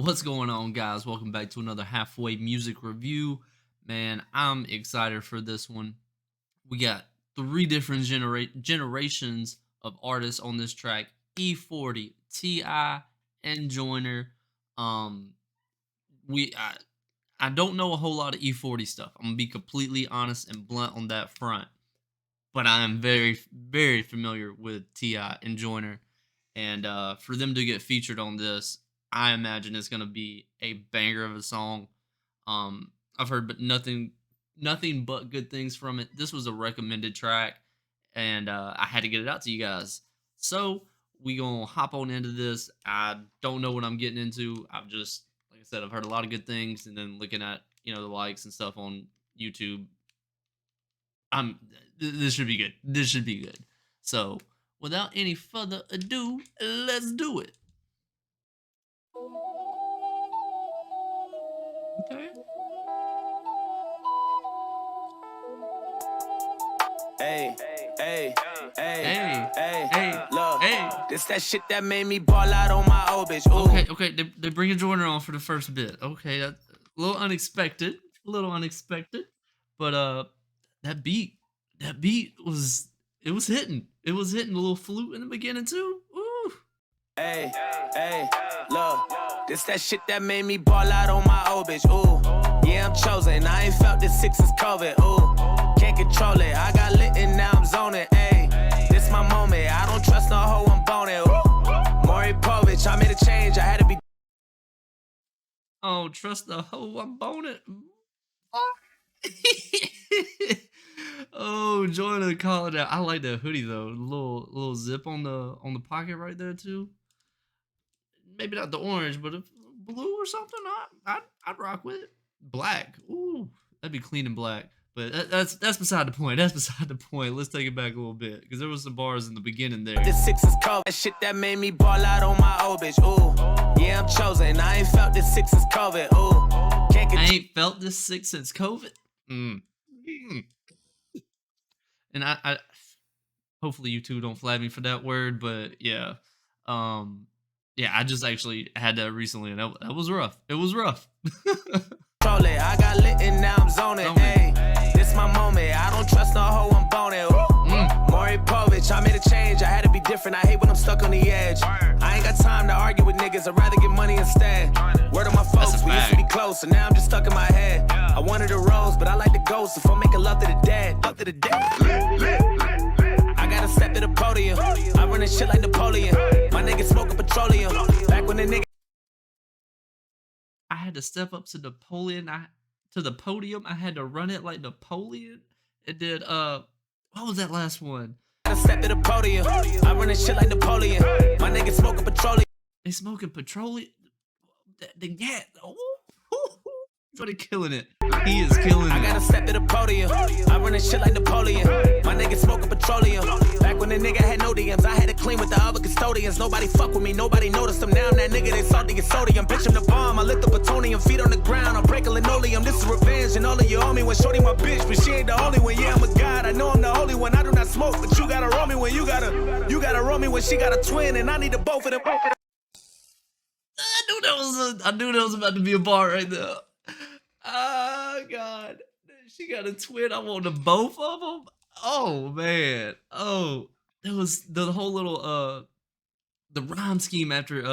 What's going on, guys? Welcome back to another halfway music review. Man, I'm excited for this one. We got three different generations of artists on this track: E40, Ti, and Joyner. Um, I don't know a whole lot of E40 stuff. I'm gonna be completely honest and blunt on that front, but I am very familiar with Ti and Joyner, and for them to get featured on this, I imagine it's gonna be a banger of a song. I've heard but nothing but good things from it. This was a recommended track, and I had to get it out to you guys. So we gonna hop on into this. I don't know what I'm getting into. I've just, like I said, I've heard a lot of good things, and then looking at the likes and stuff on YouTube, I'm this should be good. This should be good. So without any further ado, let's do it. Okay. Hey, hey, hey, Hey, hey, look, hey. this that shit that made me ball out on my old bitch. Ooh. Okay. They're bringing Joyner on for the first bit. Okay, that's a little unexpected. But that beat was hitting. It was hitting a little flute in the beginning too. Ooh. Hey, hey, look, this that shit that made me ball out on my old bitch. Ooh, yeah, I'm chosen. I ain't felt this since COVID. Ooh, can't control it. I got lit and now I'm zoning. Hey, this my moment. I don't trust no hoe, I'm boning. Ooh, Maury Povich, I made a change. I had to be. Oh, trust the hoe, I'm boning. Oh, Joyner calling out. I like that hoodie though. Little zip on the pocket right there too. Maybe not the orange, but if blue or something, I'd rock with it. Black, ooh, that'd be clean and black. But that's beside the point. That's beside the point. Let's take it back a little bit because there was some bars in the beginning there. This six is cold. That shit that made me ball out on my old bitch. Ooh, yeah, I'm chosen. I ain't felt this six is COVID. Ooh, can't I ain't felt this sick since COVID. And I hopefully you two don't flag me for that word, but yeah. Yeah, I just actually had that recently, and that was rough. It was rough. I got lit and now I'm zoning. Hey, this my moment. I don't trust no hoe, I'm boning. Maury Povich, I made a change. I had to be different. I hate when I'm stuck on the edge. I ain't got time to argue with niggas. I'd rather get money instead. Word of my folks, we used to be close, and now I'm just stuck in my head. I wanted a rose, but I like the ghost. If I'm making love to the dead, love to the dead. I gotta step to the podium. I run this shit like Napoleon. My niggas smoking petroleum. Back when the nigga. I had to step up to Napoleon. To the podium. I had to run it like Napoleon. It did. What was that last one? I step to the podium. I run this shit like Napoleon. My niggas smoking petroleum. They smoking petroleum. Yeah. Somebody killing it. He is killing it. I gotta step to the podium. I run this shit like Napoleon. My niggas smoking petroleum. Back when the nigga had no DMs, I had to clean with the other custodians. Nobody fuck with me, nobody noticed them. Now I'm that nigga, they salty as sodium. Bitch, I'm the bomb. I lit the plutonium. Feet on the ground, I'm breaking linoleum. This is revenge, and all of you owe me when shorty my bitch. But she ain't the only one. Yeah, I'm a god. I know I'm the holy one. I do not smoke, but you gotta roll me when you gotta roll me when she got a twin, and I need the both of them. I knew that was about to be a bar right there. Oh God, she got a twin. I want the both of them. Oh man. Oh, that was the whole little the rhyme scheme after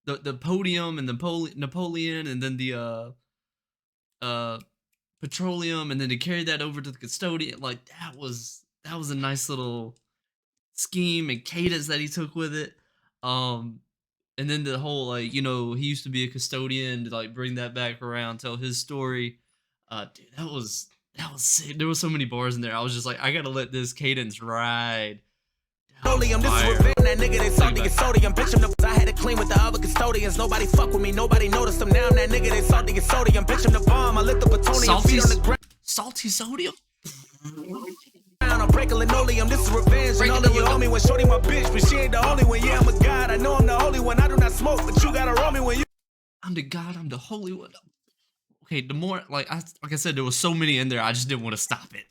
the podium and the Napoleon, and then the petroleum, and then to carry that over to the custodian. Like that was a nice little scheme and cadence that he took with it. And then the whole, like, he used to be a custodian, to like bring that back around, tell his story. Dude, that was sick. There was so many bars in there. I was just like, I gotta let this cadence ride. This is revenge, that nigga, they salty as sodium. Bitch, I'm the I had to clean with the other custodians. Nobody fuck with me, nobody noticed them. Now I'm that nigga, they salty as sodium. Bitch, I'm the bomb. I lit the plutonium. Feet on the ground. Salty sodium? I'm breaking linoleum, this is revenge. And all of you owe me when shorty my bitch, but she ain't the only one. Yeah, I'm a god. I know I'm the holy one. I do not smoke, but you gotta roll me when you. I'm the god. I'm the holy one. Okay, the more like I said, there was so many in there. I just didn't want to stop it.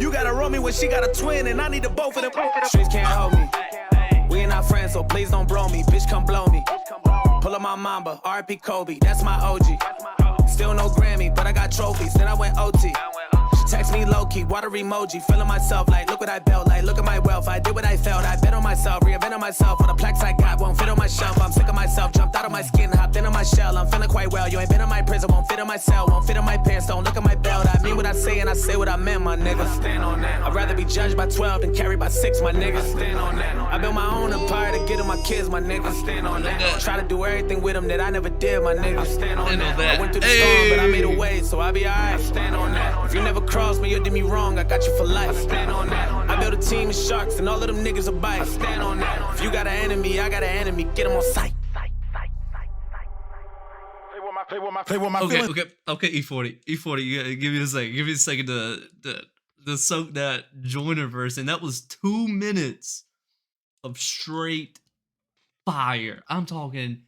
You gotta roll me when she got a twin, and I need the both of them. Streets can't hold me. We ain't not friends, so please don't bro me. Bitch, come blow me. pull up my Mamba, R.I.P. Kobe, that's my OG. Still no Grammy, but I got trophies, then I went OT. Text me low-key, water emoji, feeling myself like, look what I built, like, look at my wealth, I did what I felt, I bet on myself, reinvented myself, all the plaques I got won't fit on my shelf, I'm sick of myself, jumped out of my skin, hopped into my shell, I'm feeling quite well, you ain't been in my prison, won't fit in my cell, won't fit in my pants, don't look at my belt, I mean what I say and I say what I meant, my nigga, stand on that, I'd rather be judged by 12 than carried by 6, my nigga, stand on that, I built my own empire to get to my kids, my nigga, stand on that, try to do everything with them that I never did, my nigga, stand on that, I went through the storm, but I made a way, so I'll be alright, stand on that, if you never cross me, you did me wrong, I got you for life. I stand on that. I built a team of sharks and all of them niggas are bite. I stand on that. If you got an enemy, I got an enemy. Get them on sight. Play with my feelings. Okay, E40. E40, give me a second. Give me a second to soak that Joyner verse. And that was 2 minutes of straight fire. I'm talking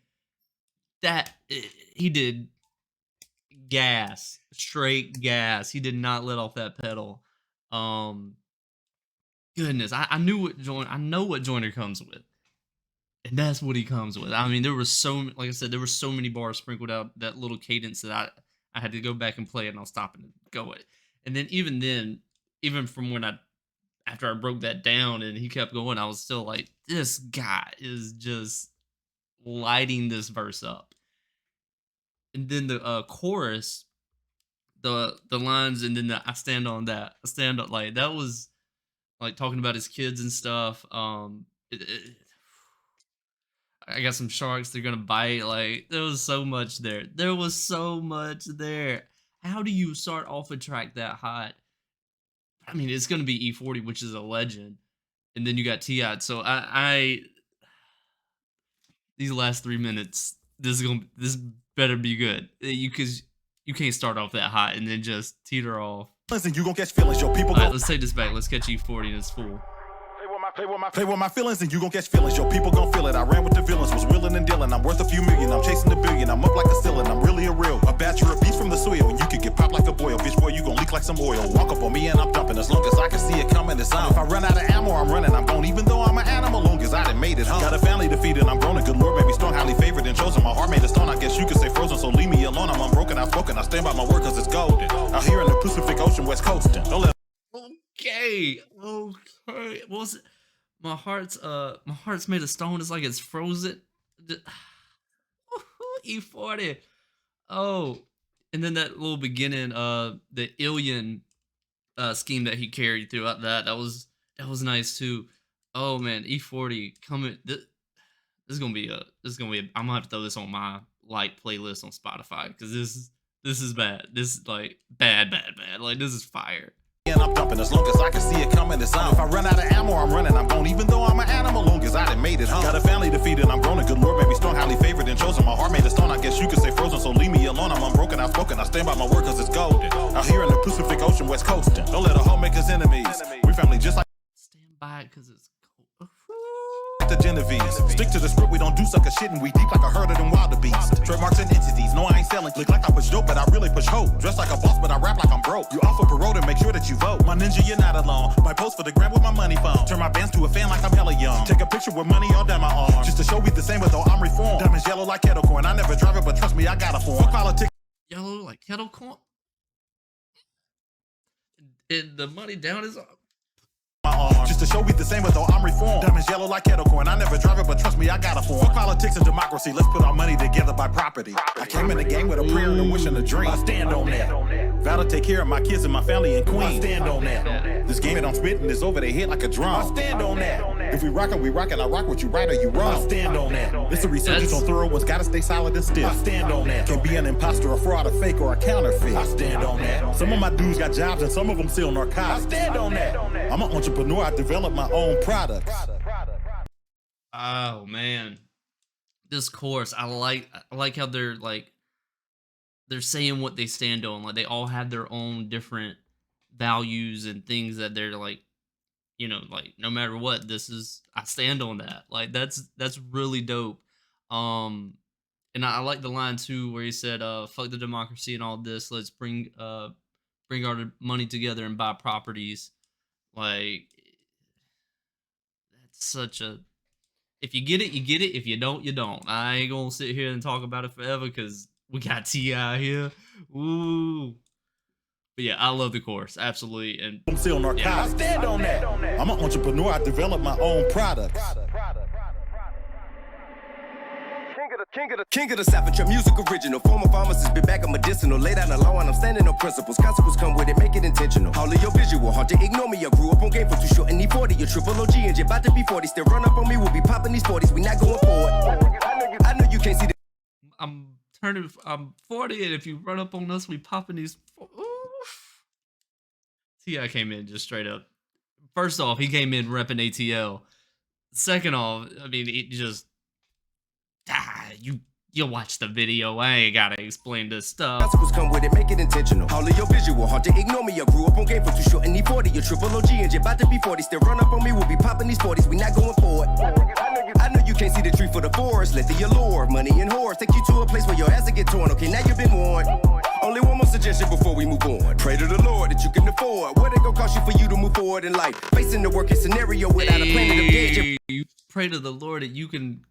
that he did gas, straight gas. He did not let off that pedal. Goodness, I knew what I know what Joyner comes with, and that's what he comes with. I mean, there was like I said, there were so many bars sprinkled out that little cadence that I had to go back and play it, and I'll stop and go it. And then, even from when after I broke that down and he kept going, I was still like, this guy is just lighting this verse up. And then the chorus, the lines, and then I stand on that. I stand up, like that was like talking about his kids and stuff. I got some sharks, they're gonna bite. Like there was so much there. There was so much there. How do you start off a track that hot? I mean, it's gonna be E40, which is a legend, and then you got T.I. So I these last 3 minutes, this better be good. Because you can't start off that hot and then just teeter off. Listen, you gon' catch feelings, yo. People All right, let's take this back. Let's catch E40 in its full. Play with my feelings and you gon' catch feelings, yo. People gon' feel it. I ran with the villains, was willing and dealing. I'm worth a few million, I'm chasing the billion. I'm up like a ceiling, I'm really a real. A bachelor of beast from the soil, and you can get popped like a boil. Bitch boy, you gon' leak like some oil. Walk up on me and I'm dumping. As long as I can see it coming, it's on. If I run out of ammo, I'm running. I'm gone, even though I'm an animal. Long as I done made it home. Got a family to feed and I'm grown. A good Lord made me strong, highly favored and chosen. My heart made of stone, I guess you could say frozen. So leave me alone, I'm unbroken, outspoken. I stand by my word cause it's golden. Out here in the Pacific Ocean, West Coastin'. Don't let. Okay. What was it? My heart's made of stone. It's like it's frozen. E40. Oh, and then that little beginning, the alien scheme that he carried throughout that was nice too. Oh man, E40 coming. This is gonna be I'm gonna have to throw this on my playlist on Spotify because this is bad. This is like bad. Like this is fire. And I'm dumping as long as I can see it coming, it's on. If I run out of ammo, I'm running. I'm gone, even though I'm an animal. Long as I done made it home. Got a family to feed and I'm grown. A good Lord made me strong, highly favored and chosen. My heart made of stone, I guess you could say frozen. So leave me alone, I'm unbroken, outspoken. I stand by my word cause it's golden. Out here in the Pacific Ocean, West Coastin'. Don't let a hoe make us enemies. We family just like. Stand by it cause it's cold. The Genovese. Stick to the script, we don't do sucker shit and we deep like a herd of them wildebeest. Trademarks and entities, no I ain't selling. Look like I push dope, but I really push hope. Dress like a boss, but I rap like I'm broke. You offer parole to make sure that you vote. My ninja, you're not alone. My post for the gram with my money phone. Turn my bands to a fan like I'm hella young. Take a picture with money all down my arm. Just to show we the same, but though I'm reformed. Diamonds yellow like kettle corn. I never drive it, but trust me, I got a form. Fuck politics. Yellow like kettle corn. And the money down is up. Just to show we the same, but though I'm reformed. Diamonds yellow like kettle corn. I never drive it, but trust me, I got a form. Fuck politics and democracy. Let's put our money together by property. I came in the game with a prayer and a wish and a dream. I stand on that. Vow to take care of my kids and my family and queen. I stand on that. This game that I'm spitting is over their head like a drum. I stand on that. If we rockin', we rockin'. I rock what you right or you wrong. I stand on that. It's a resurgence on thorough ones. Gotta stay solid and stiff. I stand on that. Can't be an imposter, a fraud, a fake, or a counterfeit. I stand on that. Some of my dudes got jobs and some of them sell narcotics. I stand on that. I'm an entrepreneur. I develop my own products. Oh man, this chorus, I like how they're saying what they stand on. Like they all have their own different values and things that they're like, like no matter what, I stand on that. Like that's really dope. And I like the line too where he said, "Fuck the democracy and all this. Let's bring our money together and buy properties." Like that's such a If you get it, you get it. If you don't, you don't. I ain't gonna sit here and talk about it forever because we got Ti here. Ooh, but yeah, I love the chorus absolutely, and I'm still narcotics. I stand on that. I'm an entrepreneur. I develop my own products. King of the South, your music original. Former pharmacist, been back on medicinal. Lay down the law and I'm standing on principles. Consequences come with it, make it intentional. All of your visual, haunted, ignore me. I grew up on game for too short and E40. Your triple OG and you're about to be 40. Still run up on me, we'll be popping these 40s. We not going forward. I know you can't see the. I'm 40, and if you run up on us, we popping these. Oof. Ti came in just straight up. First off, he came in repping ATL. Second off, I mean, it just you watch the video. I ain't gotta explain this stuff. Consequences come with it, make it intentional. All of your visual, haunted, ignore me. I grew up on game for too short and E40. Your triple OG and you're about to be 40. Still run up on me, we'll be popping these 40s. We not going forward. I know you can't see the tree for the forest. Let the allure, money and horrors take you to a place where your ass will get torn. Okay, now you've been warned. Only one more suggestion before we move on. Pray to the Lord that you can afford. What it gonna cost you for you to move forward in life? Facing the working scenario without a plan of dead. You pray to the Lord that you can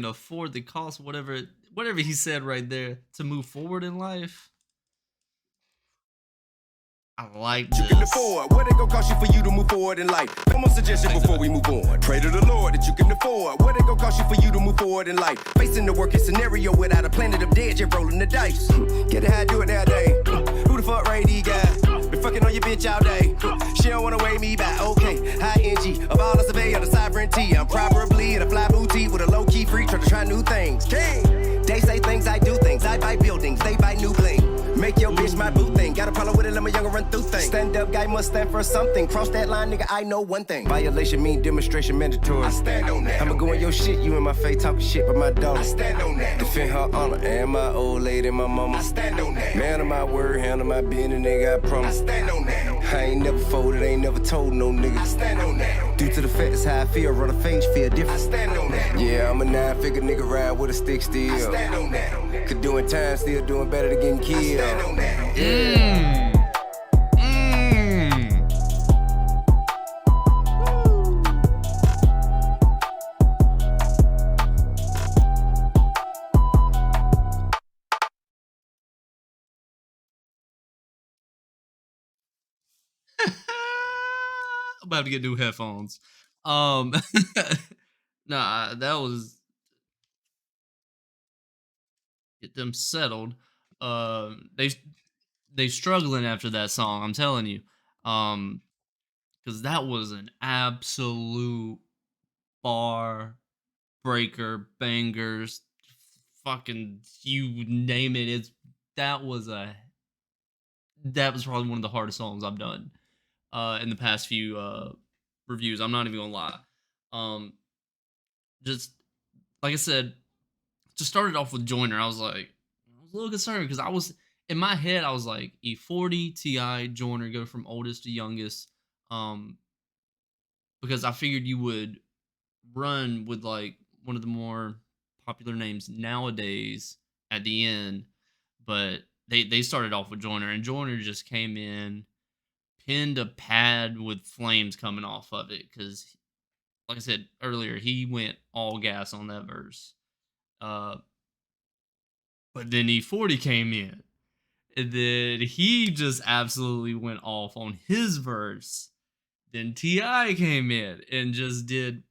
afford the cost, whatever he said right there, to move forward in life. I like this. You can afford. What it gonna cost you for you to move forward in life? Come on, suggestion before we move on. Pray to the Lord that you can afford. What it gonna cost you for you to move forward in life? Facing the working scenario without a planet of dead, you're rolling the dice. Get it how I do it nowadays. Who the fuck Ray D guy? Been fucking on your bitch all day. She don't wanna weigh me back. Okay, high NG. Of all the survey of the sovereignty. I'm probably in a fly boutique with a low key freak trying to try new things. King. They say things, I do things. I buy buildings, they buy new bling. Make your bitch my boo thing. Got a problem with it, let my younger run through things. Stand up guy must stand for something. Cross that line, nigga, I know one thing. Violation mean demonstration mandatory. I stand on that. I'ma go in your shit, you in my face talking shit but my dog. I stand on that. Defend her honor and my old lady, my mama. I stand on that. Man of my word, handle my business, nigga, I promise. I stand on that. I ain't never folded, ain't never told no nigga. I stand on that. Due to the fact that's how I feel, run a face, feel different. I stand on that. Yeah, I'm a 9-figure nigga ride with a stick still. I stand on that. Could doing time, still doing better than getting killed. I stand on that. Yeah. I'm about to get new headphones. Nah, that was get them settled. They struggling after that song. I'm telling you, because that was an absolute bar breaker, bangers, fucking you name it. That was probably one of the hardest songs I've done in the past few reviews. I'm not even gonna lie. Just like I said, to start it off with Joyner, I was a little concerned because I was in my head, I was like E40, Ti, Joyner, go from oldest to youngest. Because I figured you would run with like one of the more popular names nowadays at the end, but they started off with Joyner, and Joyner just came in, pinned a pad with flames coming off of it because, like I said earlier, he went all gas on that verse. But then E40 came in, and then he just absolutely went off on his verse. Then Ti came in and just did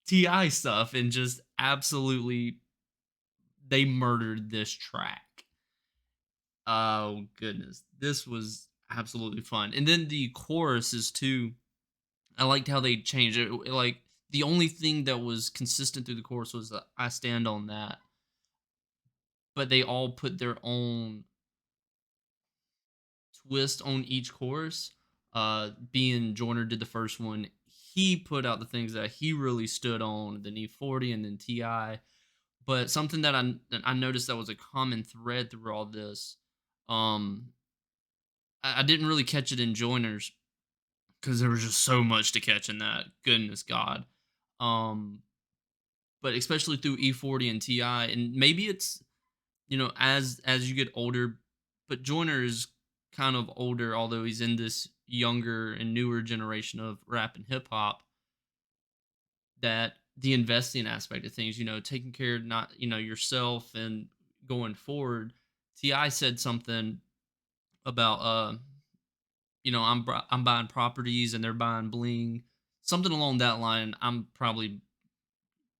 Ti stuff and just absolutely they murdered this track. Oh goodness, this was absolutely fun. And then the choruses too. I liked how they changed it. Like the only thing that was consistent through the chorus was "I stand on that," but they all put their own twist on each chorus. Being Joyner did the first one, he put out the things that he really stood on. Then E40 and then Ti. But something that I noticed that was a common thread through all this. I didn't really catch it in Joyner's because there was just so much to catch in that. Goodness God. But especially through E40 and Ti, and maybe it's as you get older, but Joyner is kind of older, although he's in this younger and newer generation of rap and hip hop. That the investing aspect of things, taking care of not, yourself and going forward. Ti said something about I'm buying properties and they're buying bling, something along that line. I'm probably,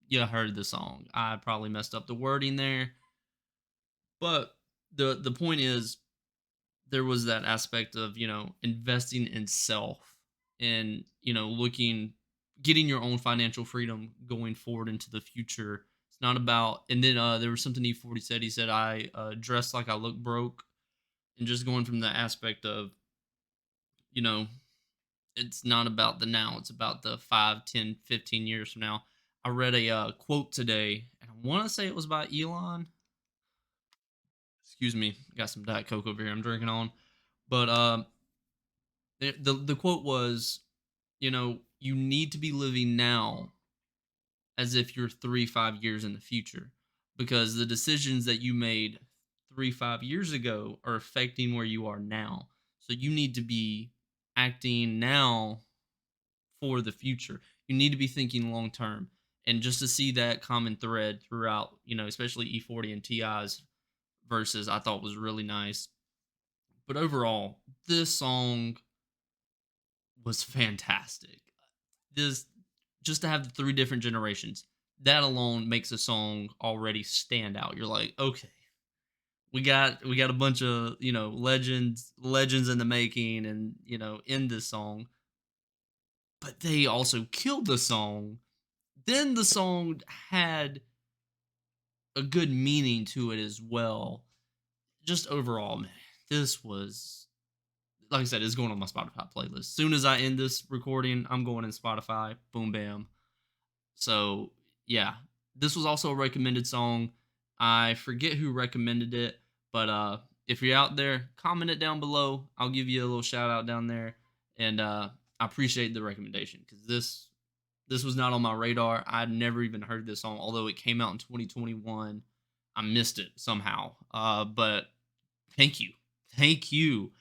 you heard the song. I probably messed up the wording there, but the point is, there was that aspect of investing in self, and looking, getting your own financial freedom going forward into the future. It's not about, and then there was something E40 said. He said, I dress like I look broke, and just going from the aspect of, you know it's not about the now, it's about the 5, 10, 15 years from now. I read a quote today, and I want to say it was by Elon. Excuse me, got some Diet Coke over here I'm drinking on. But the quote was, you need to be living now as if you're 3, 5 years in the future, because the decisions that you made 3, 5 years ago are affecting where you are now. So you need to be acting now for the future. You need to be thinking long term. And just to see that common thread throughout, especially E40 and TI's verses, I thought was really nice. But overall, this song was fantastic. This, just to have the three different generations, that alone makes a song already stand out. You're like, okay, we got a bunch of legends in the making, and in this song, but they also killed the song. Then the song had a good meaning to it as well. Just overall, man, this was, like I said, it's going on my Spotify playlist. Soon as I end this recording, I'm going in Spotify. Boom, bam. So yeah, this was also a recommended song. I forget who recommended it, but if you're out there, comment it down below. I'll give you a little shout out down there, and I appreciate the recommendation, because this was not on my radar. I'd never even heard this song, although it came out in 2021. I missed it somehow. But thank you, thank you.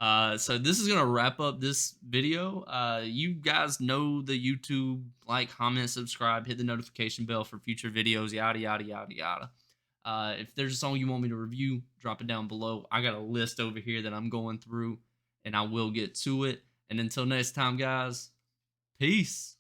So this is gonna wrap up this video. You guys know the YouTube, like, comment, subscribe, hit the notification bell for future videos, yada yada yada yada. If there's a song you want me to review, drop it down below. I got a list over here that I'm going through, and I will get to it. And until next time, guys, peace.